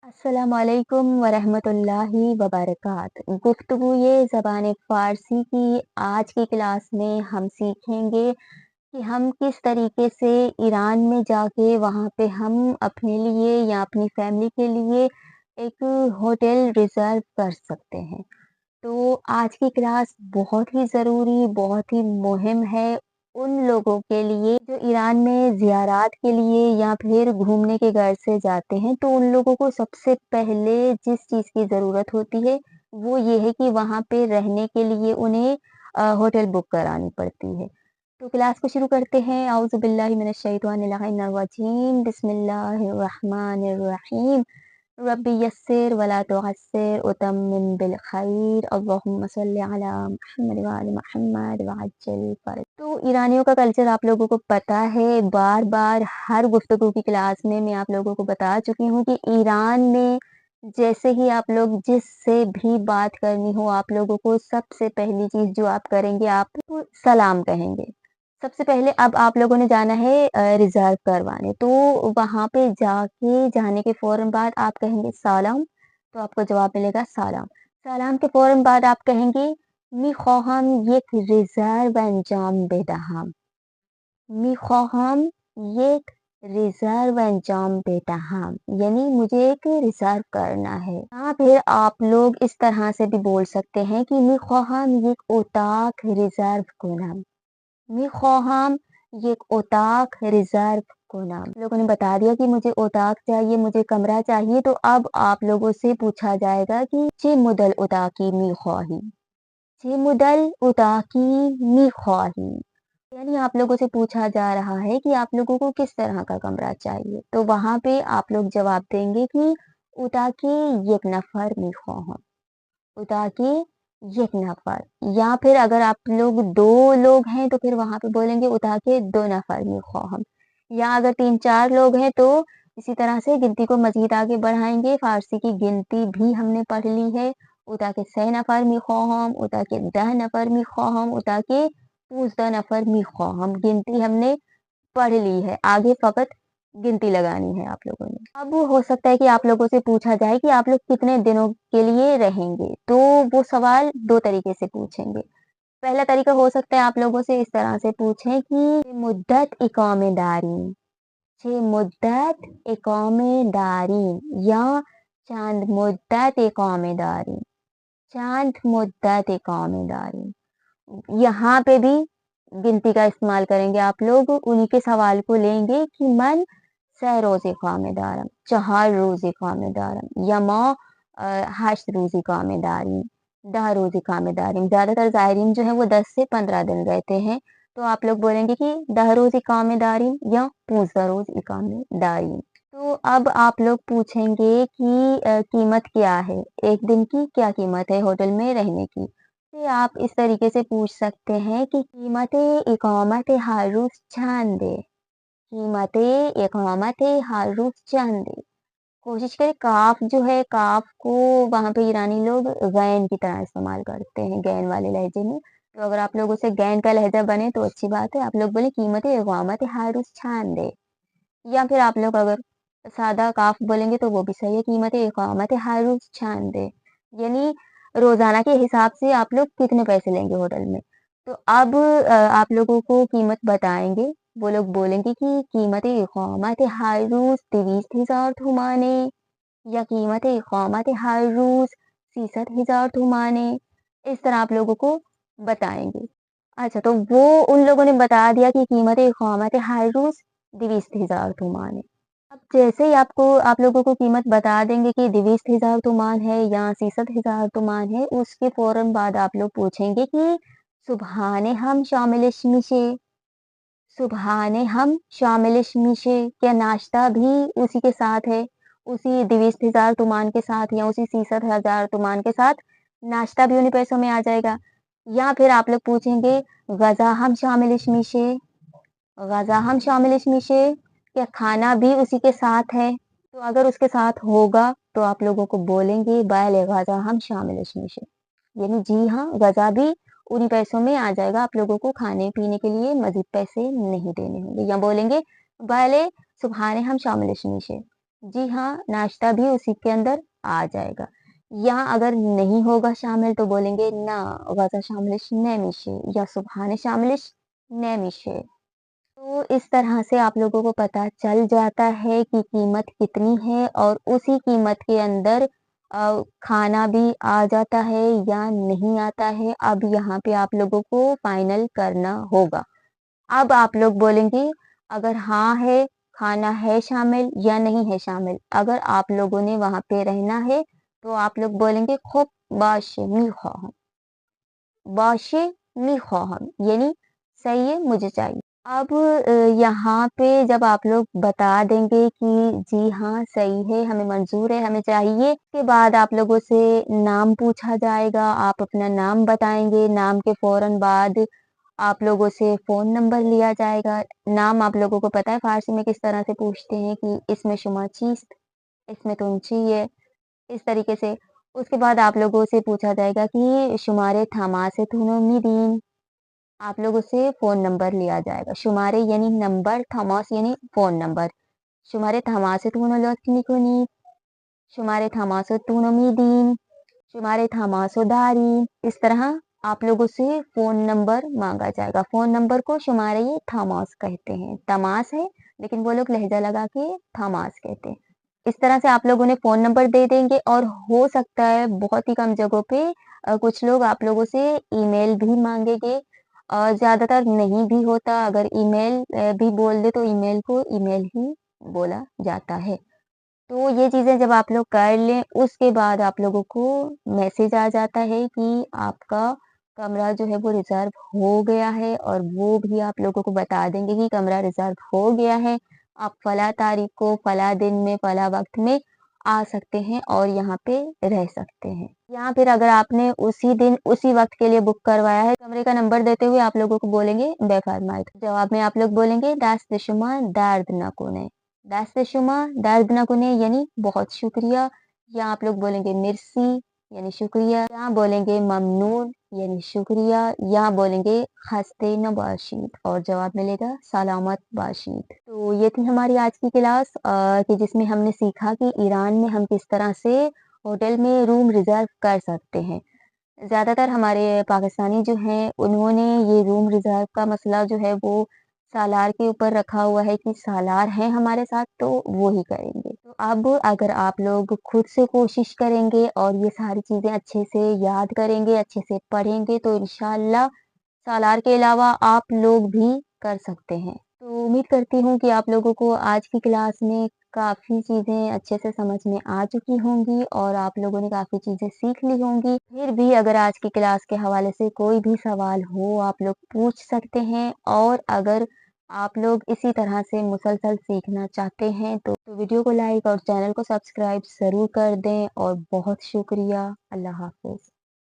अस्सलामुअलैकुम वरहमतुल्लाहि वबरकात। गुफ्तगू ये ज़बान फ़ारसी की आज की क्लास में हम सीखेंगे कि हम किस तरीके से ईरान में जाके वहाँ पे हम अपने लिए या अपनी फैमिली के लिए एक होटल रिज़र्व कर सकते हैं। तो आज की क्लास बहुत ही ज़रूरी, बहुत ही मुहिम है उन लोगों के लिए जो ईरान में ज़ियारात के लिए या फिर घूमने के गर्ज से जाते हैं। तो उन लोगों को सबसे पहले जिस चीज़ की ज़रूरत होती है, वो ये है कि वहाँ पे रहने के लिए उन्हें होटल बुक करानी पड़ती है। तो क्लास को शुरू करते हैं। औज़ु बिल्लाहि मिनश शैतानिर रजीम, बिस्मिल्लाहिर रहमानिर रहीम। रब्बी यस्सिर वला तुअस्सिर वतम्मिम बिल खैर अल्लाहुम्मा सल्लि अला मुहम्मद व आलि मुहम्मद व अज्जिल फरज। तो ईरानियों का कल्चर आप लोगों को पता है, बार-बार हर गुफ्तगू की क्लास में मैं आप लोगों को बता चुकी हूँ कि ईरान में जैसे ही आप लोग जिससे भी बात करनी हो, आप लोगों को सबसे पहली चीज़ जो आप करेंगे, आप सलाम कहेंगे। सबसे पहले अब आप लोगों ने जाना है रिज़र्व करवाने, तो वहाँ पे जाने के फ़ौरन बाद आप कहेंगे सलाम, तो आपको जवाब मिलेगा सलाम। सलाम के फ़ौरन बाद आप कहेंगे میخواهم یک रिज़र्व अंजाम بدهم। میخواهم یک रिज़र्व अंजाम بدهم यानी मुझे एक रिज़र्व करना है। या फिर आप लोग इस तरह से भी बोल सकते हैं कि میخواهم یک اتاق रिज़र्व کنم। میخواهم یک اتاق रिज़र्व کنم। लोगों ने बता दिया कि मुझे ओताक चाहिए, मुझे कमरा चाहिए, तो अब आप लोगों से पूछा जाएगा कि چه مدل اتاقی میخواهی؟ چه مدل اتاقی میخواهی؟ यानी आप लोगों से पूछा जा रहा है कि आप लोगों को किस तरह का कमरा चाहिए। तो वहाँ पे आप लोग जवाब देंगे कि اتاقی یک नफर میخواهم। اتاقی یک नफर। या फिर अगर आप लोग 2 लोग हैं तो फिर वहाँ पे बोलेंगे اتاقی दो नफर میخواهم। या अगर 3-4 लोग हैं तो इसी तरह से गिनती को मज़ीद आगे बढ़ाएँगे। फ़ारसी की गिनती भी हमने पढ़ ली है। اتاقی 3 नफर میخواهم، اتاقی 10 नफर میخواهم، اتاقی 15 नफर میخواهم। गिनती हमने पढ़ ली है, आगे फ़कत गिनती लगानी है आप लोगों ने। अब हो सकता है कि आप लोगों से पूछा जाए कि आप लोग कितने दिनों के लिए रहेंगे, तो वो सवाल 2 तरीके से पूछेंगे। पहला तरीका हो सकता है आप लोगों से इस तरह से पूछें कि मुद्दत इकामेदारी, छे मुद्दत इकामेदारी या चांद मुद्दत इकामेदारी, चांद मुद्दत इकामेदारी। यहाँ पे भी गिनती का इस्तेमाल करेंगे आप लोग, उन्हीं के सवाल को लेंगे कि मन 3 रोज़ इकामे दारम, 4 रोज़ इकामे दारम या माँ 8 रोज़ इकामे दारी, 10 रोज़ इकामे दारिम। ज़्यादातर ज़ायरीन जो है वो 10 से 15 दिन रहते हैं, तो आप लोग बोलेंगे कि 10 रोज़ इकामे दारिम या 15 रोज़ इकामे दारिम। तो अब आप लोग पूछेंगे कि कीमत क्या है? 1 दिन की क्या कीमत है होटल में रहने की? से आप इस तरीके से पूछ सकते हैं कि कीमतें इकामत हर रोज़ चंद है? कीमतें इकामत हर रोज़ चंद है? कोशिश करें काफ जो है काफ को वहाँ पे ईरानी लोग गैन की तरह इस्तेमाल करते हैं, गैन वाले लहजे में। तो अगर आप लोगों से गैन का लहजा बने तो अच्छी बात है। आप लोग बोले कीमतें इकामत हर रोज़ चंद है। या फिर आप लोग अगर सादा काफ बोलेंगे तो वो भी सही है, कीमतें इकामत हर रोज़ चंद है। यानी रोज़ाना के हिसाब से आप लोग कितने पैसे लेंगे होटल में। तो अब आप लोगों को कीमत बताएँगे, वो लोग बोलेंगे कि कीमत इकामत हर रोज़ 20,000 तुमाने या कीमत इकामत हर रोज़ 63,000 तुमाने। इस तरह आप लोगों को बताएँगे। अच्छा, तो वो उन लोगों ने बता दिया कि कीमत इकामत हर रोज़ 20,000 तुमाने। अब जैसे ही आप लोगों को कीमत बता देंगे कि 20,000 तुमान है या 63,000 तुमान है, उसके फ़ौरन बाद आप लोग पूछेंगे कि सुबहाने हम शामिलिश मिशे, सुबहाने हम शामिलिश मिशे, क्या नाश्ता भी उसी के साथ है? उसी 20,000 तुमान के साथ या उसी 63,000 तुमान के साथ नाश्ता भी उन्हीं पैसों में आ जाएगा? या फिर आप लोग पूछेंगे गज़ा हम शामिलिश मिशे, गज़ा हम शामिलिश मिशे, क्या खाना भी उसी के साथ है? तो अगर उसके साथ होगा तो आप लोगों को बोलेंगे बैले गज़ा हम शामिलिश मिशे, यानी जी हाँ, गज़ा भी उन्हीं पैसों में आ जाएगा, आप लोगों को खाने-पीने के लिए मज़ीद पैसे नहीं देने होंगे। या बोलेंगे बैले सुबहाने हम शामिलिश मिशे, जी हाँ, नाश्ता भी उसी के अंदर आ जाएगा। यहाँ अगर नहीं होगा शामिल तो बोलेंगे ना wahrscheinlich nehme या सुबहाने शामिलिश नेमिशे। तो इस तरह से आप लोगों को पता चल जाता है कि कीमत कितनी है और उसी कीमत के अंदर खाना भी आ जाता है या नहीं आता है। अब यहाँ पे आप लोगों को फाइनल करना होगा। अब आप लोग बोलेंगे अगर हाँ है, खाना है शामिल या नहीं है शामिल। अगर आप लोगों ने वहाँ पे रहना है तो आप लोग बोलेंगे खूब बाशे मिख़वाहम, बाशे मिख़वाहम यानी सही है मुझे चाहिए। अब यहाँ पे जब आप लोग बता देंगे कि जी हाँ, सही है, हमें मंज़ूर है, हमें चाहिए, के बाद आप लोगों से नाम पूछा जाएगा, आप अपना नाम बताएँगे, नाम के फ़ौरन बाद आप लोगों से फ़ोन नंबर लिया जाएगा। नाम आप लोगों को पता है फ़ारसी में किस तरह से पूछते हैं कि इसमें शुमा चीस्त, इसमें तुम चाहिए, इस तरीके से। उसके बाद आप लोगों से पूछा जाएगा कि शुमारे थमासे तुनो मीदीन, आप लोगों से फ़ोन नंबर लिया जाएगा। शुमारे यानी नंबर, थमास यानी फ़ोन नंबर। शुमारे थमासे तुनो लॉटनिकोनी, शुमारे थमासो तुनो मीदीन, शुमारे थमासो दारी। इस तरह आप लोगों से फ़ोन नंबर माँगा जाएगा। फ़ोन नंबर को शुमारे थमास कहते हैं। तमास है, लेकिन वो लोग लहज़ा लगा के थमास कहते हैं। इस तरह से आप लोग उन्हें फ़ोन नंबर दे देंगे और हो सकता है बहुत ही कम जगहों पे कुछ लोग आप लोगों से ईमेल भी माँगेंगे। ज़्यादातर नहीं भी होता, अगर ईमेल भी बोल दे तो ईमेल को ईमेल ही बोला जाता है। तो ये चीज़ें जब आप लोग कर लें, उसके बाद आप लोगों को मैसेज आ जाता है कि आपका कमरा जो है वो रिज़र्व हो गया है और वो भी आप लोगों को बता देंगे कि कमरा रिज़र्व हो गया है। आप फला तारीख को, फला दिन में, फला वक़्त में आ सकते हैं और यहाँ पे रह सकते हैं। या फिर अगर आपने उसी दिन, उसी वक़्त के लिए बुक करवाया है, कमरे का नंबर देते हुए आप लोगों को बोलेंगे बेफ़रमाइट। जवाब में आप लोग बोलेंगे दस्त शुमा दर्द न कुने। दस्त-ए-शुमा दर्द ना कुने यानी बहुत शुक्रिया, या आप लोग बोलेंगे मिर्सी यानी शुक्रिया, या बोलेंगे ममनून यानी शुक्रिया, या बोलेंगे खस्ते नबाशीद और जवाब मिलेगा सलामत बाशीद। तो ये थी हमारी आज की क्लास कि जिसमें हमने सीखा कि ईरान में हम किस तरह से होटल में रूम रिज़र्व कर सकते हैं। ज़्यादातर हमारे पाकिस्तानी जो हैं, उन्होंने ये रूम रिज़र्व का मसला जो है वो सालार के ऊपर रखा हुआ है कि सालार हैं हमारे साथ तो वो ही करेंगे। तो अब अगर आप लोग खुद से कोशिश करेंगे और ये सारी चीज़ें अच्छे से याद करेंगे, अच्छे से पढ़ेंगे तो इंशाअल्लाह सालार के अलावा आप लोग भी कर सकते हैं। तो उम्मीद करती हूँ कि आप लोगों को आज की क्लास में काफ़ी चीज़ें अच्छे से समझ में आ चुकी होंगी और आप लोगों ने काफ़ी चीज़ें सीख ली होंगी। फिर भी अगर आज की क्लास के हवाले से कोई भी सवाल हो, आप लोग पूछ सकते हैं और अगर आप लोग इसी तरह से मुसलसल सीखना चाहते हैं तो वीडियो को लाइक और चैनल को सब्सक्राइब ज़रूर कर दें और बहुत शुक्रिया। अल्लाह हाफ़िज़।